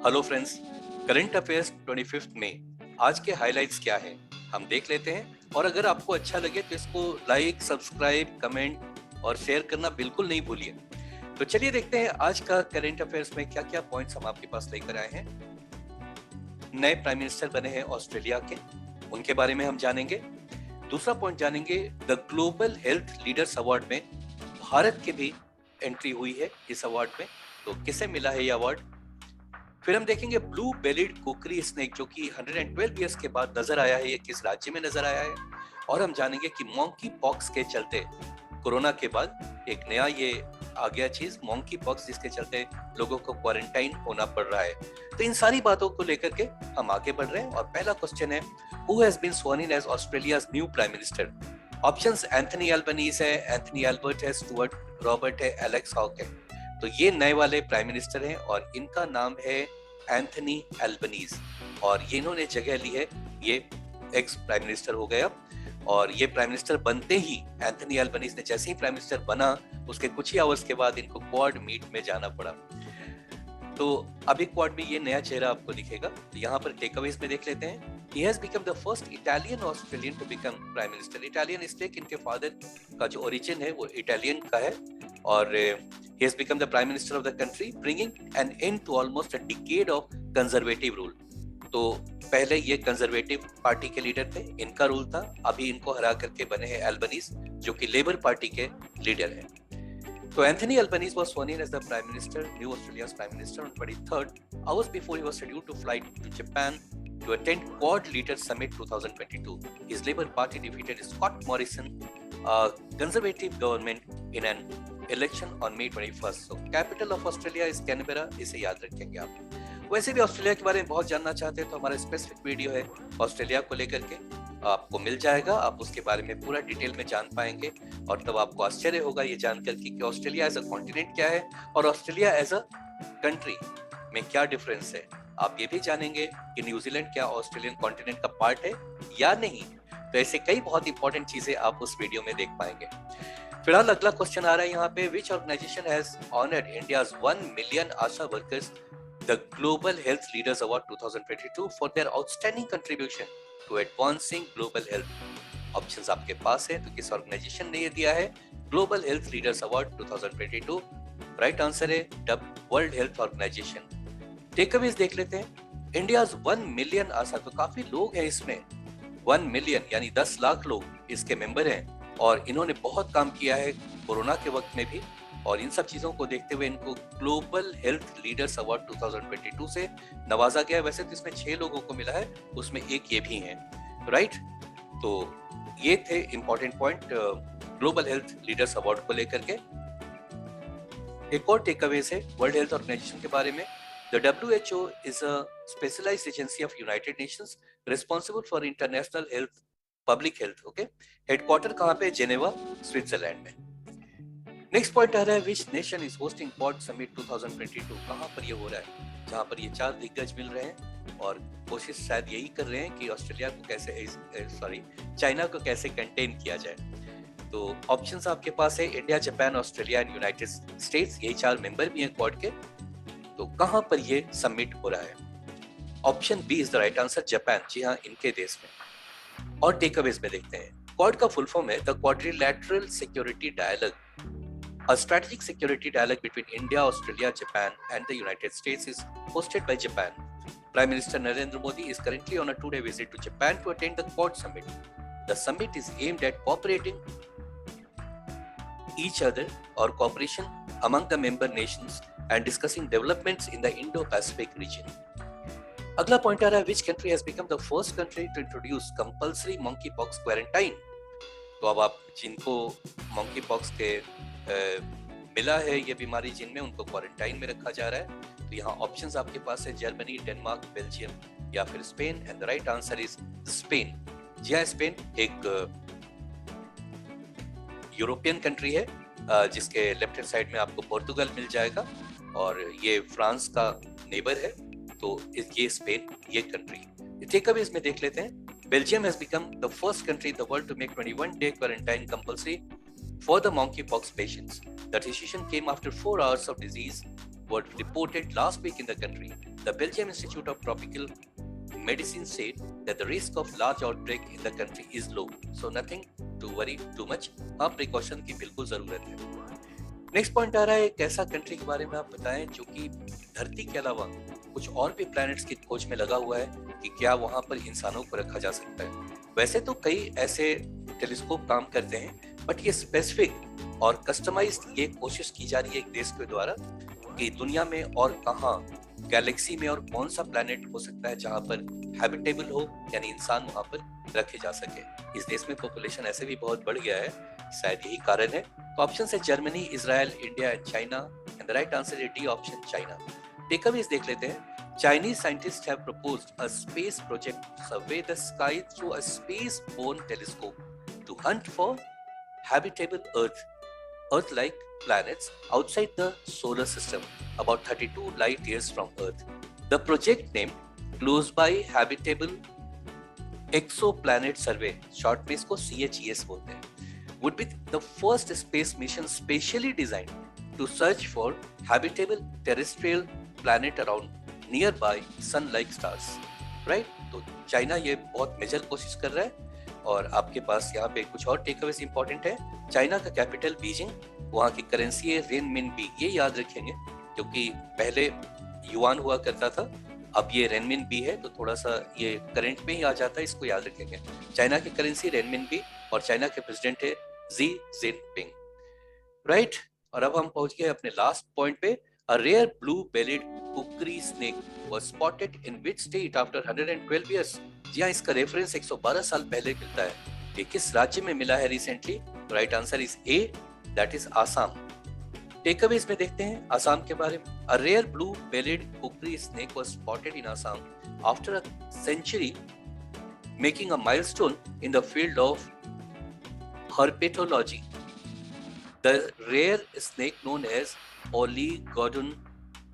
Hello friends, current affairs 25 में आज के हाइलाइट्स क्या हैं हम देख लेते हैं। और अगर आपको अच्छा लगे तो इसको लाइक, सब्सक्राइब, कमेंट और शेयर करना बिल्कुल नहीं भूलिए। तो चलिए देखते हैं आज का करंट अफेयर्स में क्या क्या पॉइंट्स हम आपके पास लेकर आए हैं। नए प्राइम मिनिस्टर बने हैं ऑस्ट्रेलिया के, उनके बारे में हम जानेंगे। दूसरा पॉइंट जानेंगे, the global health leaders award में भारत की भी एंट्री हुई है इस अवार्ड में, तो किसे मिला है ये अवार्ड। फिर हम देखेंगे ब्लू बेलिड कोकरी स्नेक जो कि 112 ईयर्स के बाद नजर आया है, ये किस राज्य में नजर आया है। और हम जानेंगे कि मॉन्की पॉक्स के चलते कोरोना के बाद एक नया ये आ गया चीज, मॉन्की पॉक्स, जिसके चलते लोगों को क्वारंटाइन होना पड़ रहा है। तो इन सारी बातों को लेकर के हम आगे बढ़ रहे हैं और पहला क्वेश्चन है, who has been sworn in as Australia's new prime minister. Options Anthony Albanese है, एंथनी एल्बर्ट है, स्टुअर्ट रॉबर्ट है, एलेक्स हॉक है। तो ये नए वाले प्राइम मिनिस्टर हैं और इनका नाम है एंथनी एल्बनीज और ये इन्होंने जगह ली है, ये एक्स प्राइम मिनिस्टर हो गए अब। और ये प्राइम मिनिस्टर बनते ही एंथनी एल्बनीज ने जैसे ही प्राइम मिनिस्टर बना उसके कुछ ही आवर्स के बाद इनको क्वाड मीट में जाना पड़ा। तो अभी क्वाड में ये नया चेहरा आपको दिखेगा। तो यहाँ पर टेकअवेज में देख लेते हैं। He has become the first Italian Australian to become prime minister. Italian इसलिए कि इनके फादर का जो ओरिजिन है वो इटालियन का है और he has become the prime minister of the country, bringing an end to almost a decade of conservative rule. तो पहले ये कंजर्वेटिव पार्टी के लीडर थे, इनका रूल था। अभी इनको हरा करके बने हैं एल्बनीज जो कि लेबर पार्टी के लीडर हैं। So Anthony Albanese was sworn in as the Prime Minister, new Australia's Prime Minister, on 23rd, hours before he was scheduled to fly to Japan to attend Quad Leaders Summit 2022. His Labour Party defeated Scott Morrison, a Conservative government, in an election on May 21st. So capital of Australia is Canberra, इसे याद रखेंगे आप। वैसे भी Australia के बारे में बहुत जानना चाहते हैं तो हमारा स्पेसिफिक वीडियो है ऑस्ट्रेलिया को लेकर के, आपको मिल जाएगा, आप उसके बारे में पूरा डिटेल में जान पाएंगे और तब आपको आश्चर्य होगा ये जानकर कि ऑस्ट्रेलिया एज अ कॉन्टिनेंट क्या है और ऑस्ट्रेलिया एज अ कंट्री में क्या डिफरेंस है। आप ये भी जानेंगे कि न्यूजीलैंड क्या ऑस्ट्रेलियन कॉन्टिनेंट का पार्ट है या नहीं। तो ऐसे कई बहुत इंपॉर्टेंट चीजें आप उस वीडियो में देख पाएंगे। फिलहाल अगला क्वेश्चन आ रहा है यहाँ पे, which organization has honoured India's 1 million ASHA workers the global health leaders award 2022 for their outstanding contribution to advancing global health. Options आपके पास है, तो किस ऑर्गेनाइजेशन ने ये दिया है global health leaders award 2022। Right answer है वर्ल्ड हेल्थ ऑर्गेनाइजेशन। टेकअवेज देख लेते हैं। इंडियाज 1 मिलियन आशा, तो काफी लोग हैं इसमें, 1 मिलियन यानी 10 लाख लोग इसके मेंबर हैं और इन्होंने बहुत काम किया है कोरोना के वक्त में भी। और इन सब चीजों को देखते हुए इनको ग्लोबल हेल्थ लीडर्स अवार्ड 2022 से नवाजा गया। वैसे तो इसमें 6 लोगों को मिला है, उसमें एक ये भी है। राइट, तो ये थे important point global health leaders award को लेकर के। एक और टेकअवे है वर्ल्ड हेल्थ ऑर्गेनाइजेशन के बारे में। The WHO is a specialized agency of United Nations responsible for international health, public health. Okay, headquarter कहाँ पे? जेनेवा, स्विट्जरलैंड में। नेक्स्ट पॉइंट आ रहा है, which nation is hosting quad summit 2022। कहाँ पर ये हो रहा है? जहाँ पर ये 4 दिग्गज मिल रहे हैं और कोशिश शायद यही कर रहे हैं कि ऑस्ट्रेलिया को कैसे चाइना को कैसे कंटेन किया जाए। तो ऑप्शंस आपके पास है India, Japan, Australia and United states. यही 4 मेंबर भी हैं क्वाड के। तो कहां पर ये समिट हो रहा है? Option B is the right answer, Japan. जी हाँ, इनके देश में। और टेकअवेज में देखते हैं। क्वाड का फुल फॉर्म है the Quadrilateral Security Dialogue, a strategic security dialogue between India, Australia, Japan and the United States is hosted by Japan. Prime Minister Narendra Modi is currently on a 2-day visit to Japan to attend the Quad summit. The summit is aimed at cooperating each other or cooperation among the member nations and discussing developments in the Indo-Pacific region. अगला point आ रहा है, which country has become the first country to introduce compulsory monkeypox quarantine? तो अब आप जिनको monkeypox के मिला है ये बीमारी, जिनमें उनको क्वारंटाइन में रखा जा रहा है। तो यहाँ ऑप्शंस आपके पास है जर्मनी, डेनमार्क, बेल्जियम या फिर Spain. And the right answer is Spain. जी हाँ, स्पेन एक यूरोपियन कंट्री है जिसके लेफ्ट हैंड साइड में आपको पोर्तुगल मिल जाएगा और ये फ्रांस का नेबर है। तो ये स्पेन, ये कंट्री। टेकअवेज में देख लेते हैं। Belgium has become the first country in the world to make 21-day quarantine compulsory for the monkeypox patients. The decision came after 4 hours of disease were reported last week in the country. The Belgium Institute of Tropical Medicine said that the risk of large outbreak in the country is low, so nothing to worry too much. हाँ, precaution की बिल्कुल जरूरत है. Next point आ रहा है एक ऐसा country के बारे में आप बताएं जो कि धरती के अलावा कुछ और भी प्लैनेट्स की खोज में लगा हुआ है कि क्या वहां पर इंसानों को रखा जा सकता है. वैसे तो कई ऐसे टेलीस्कोप काम करते हैं, बट ये स्पेसिफिक और कस्टमाइज्ड ये कोशिश की जा रही है एक देश के द्वारा कि दुनिया में और कहां, गैलेक्सी में और कौन सा प्लैनेट हो सकता है जहां पर हैबिटेबल हो, यानी इंसान वहां पर रखे जा सके. इस देश में पॉपुलेशन ऐसे भी बहुत बढ़ गया है, शायद यही कारण है. तो ऑप्शन है Germany, Israel, India and China, and the right answer is D option China. Takeaways देख लेते हैं. Chinese scientists have proposed a space project to survey the sky through a space-borne telescope to hunt for habitable Earth-like planets outside the solar system, about 32 light years from Earth. The project, named Close By Habitable Exoplanet Survey, short में इसको CHES बोलते हैं, would be the first space mission specially designed to search for habitable terrestrial planet around nearby sun-like stars, right? तो China ये बहुत major कोशिश कर रहा है. और आपके पास यहाँ पे कुछ और टेकअवेज इंपॉर्टेंट है. चाइना का कैपिटल बीजिंग, वहाँ की करेंसी है रेनमिनबी, ये याद रखेंगे क्योंकि पहले युआन हुआ करता था, अब ये रेनमिनबी है, तो थोड़ा सा ये करंट में ही आ जाता है, इसको याद रखेंगे. चाइना की करेंसी रेनमिनबी और चाइना के प्रेसिडेंट है जी जिनपिंग, राइट? और अब हम पहुंच गए अपने लास्ट पॉइंट पे. A rare blue-bellied kukri snake was spotted in which state after 112 years? जी हाँ, इसका रेफरेंस 112 साल पहले मिलता है. ये किस राज्य में मिला है recently? Right answer is a, that is Assam. Takeaways में देखते हैं आसाम के बारे में. A rare blue-bellied kukri snake was spotted in Assam after a century, making a milestone in the field of herpetology. The rare snake known as Oligodon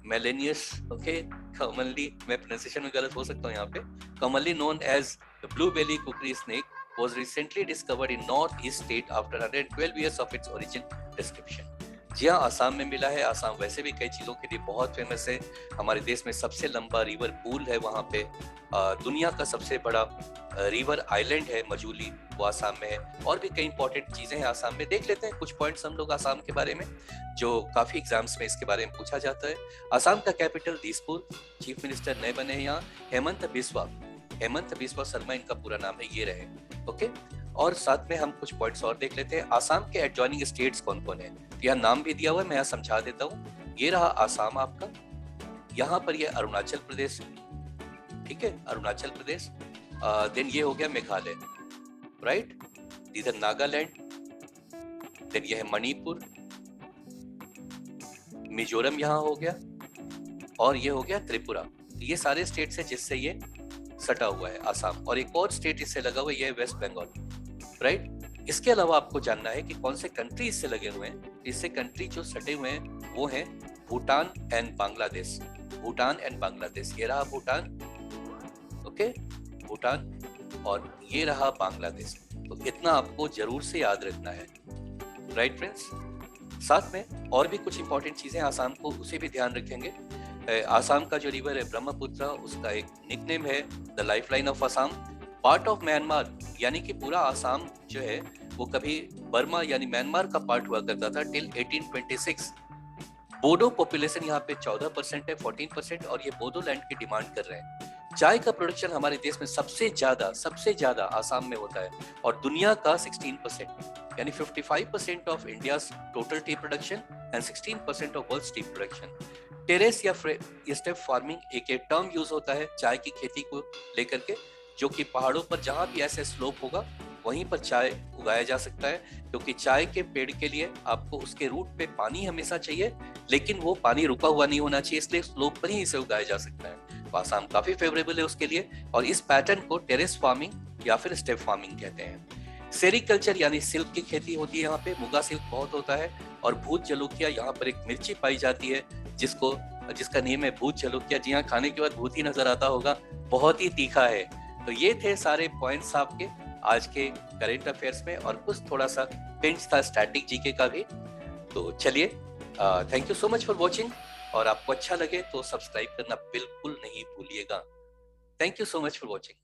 melanius, okay, commonly मैं pronunciation में गलत हो सकता हूँ यहाँ पे, commonly known as the blue belly kukri snake, was recently discovered in northeast state after 112 years of its origin description. जी हाँ, आसाम में मिला है. आसाम वैसे भी कई चीजों के लिए बहुत फेमस है. हमारे देश में सबसे लंबा रिवर पूल है वहाँ पे. दुनिया का सबसे बड़ा रिवर आइलैंड है मजूली, वो आसाम में है. और भी कई इंपॉर्टेंट चीजें हैं आसाम में. देख लेते हैं कुछ पॉइंट्स हम लोग आसाम के बारे में, जो काफी एग्जाम्स में इसके बारे में पूछा जाता है. आसाम का कैपिटल दिसपुर. चीफ मिनिस्टर नए बने हैं यहाँ, हेमंत बिस्वा शर्मा इनका पूरा नाम है, ये रहे. ओके, और साथ में हम कुछ पॉइंट्स और देख लेते हैं. आसाम के एडजॉइनिंग स्टेट्स कौन कौन है, यहाँ नाम भी दिया हुआ है, मैं यहाँ समझा देता हूँ. ये रहा आसाम आपका, यहाँ पर ये अरुणाचल प्रदेश, ठीक है, अरुणाचल प्रदेश. देन ये हो गया मेघालय, राइट, इधर नागालैंड, देन ये है मणिपुर, मिजोरम यहाँ हो गया, और ये हो गया त्रिपुरा. ये सारे स्टेट्स हैं जिससे ये सटा हुआ है आसाम. और एक और स्टेट इससे लगा हुआ है, ये है वेस्ट बंगाल, राइट. इसके अलावा आपको जानना है कि कौन से कंट्री इससे लगे हुए हैं. इससे कंट्री जो सटे हुए हैं वो हैं भूटान एंड बांग्लादेश. भूटान एंड बांग्लादेश, ये रहा भूटान, ओके, भूटान, और ये रहा बांग्लादेश. तो इतना आपको जरूर से याद रखना है, राइट फ्रेंड्स. साथ में और भी कुछ इंपॉर्टेंट चीजें आसाम को, उसे भी ध्यान रखेंगे. आसाम का जो रिवर है ब्रह्मपुत्र, उसका एक निकनेम है the lifeline of Assam. Part of Myanmar, यानी कि पूरा आसाम जो है वो कभी बर्मा यानी म्यांमार का पार्ट हुआ करता था टिल 1826. बोडो पॉपुलेशन यहाँ पे 14% है, 14%, और ये बोडो लैंड की डिमांड कर रहे हैं. चाय का प्रोडक्शन हमारे देश में सबसे ज्यादा आसाम में होता है, और दुनिया का 16%, यानी 55% of India's total T production and 16% of world T production. Terrace या स्टेप फार्मिंग एक टर्म यूज होता है चाय की खेती को लेकर के, जो कि पहाड़ों पर जहां भी ऐसे स्लोप होगा वहीं पर चाय उगाया जा सकता है. क्योंकि चाय के पेड़ के लिए आपको उसके रूट पे पानी हमेशा चाहिए, लेकिन वो पानी रुका हुआ नहीं होना चाहिए, इसलिए स्लोप पर ही इसे उगाया जा सकता है. तो आसाम काफी फेवरेबल है उसके लिए, और इस पैटर्न को टेरेस फार्मिंग या फिर स्टेप फार्मिंग कहते हैं. सेरिकल्चर यानी सिल्क की खेती होती है यहाँ पे, मुगा सिल्क बहुत होता है. और भूत जलोकिया, यहाँ पर एक मिर्ची पाई जाती है जिसका नेम है भूत जलोकिया. जी हाँ, खाने के बाद भूत ही नजर आता होगा, बहुत ही तीखा है. तो ये थे सारे पॉइंट्स आपके आज के करेंट अफेयर्स में, और कुछ थोड़ा सा पिंच था स्टैटिक जीके का भी. तो चलिए, thank you so much for watching. और आपको अच्छा लगे तो सब्सक्राइब करना बिल्कुल नहीं भूलिएगा। Thank you so much for watching.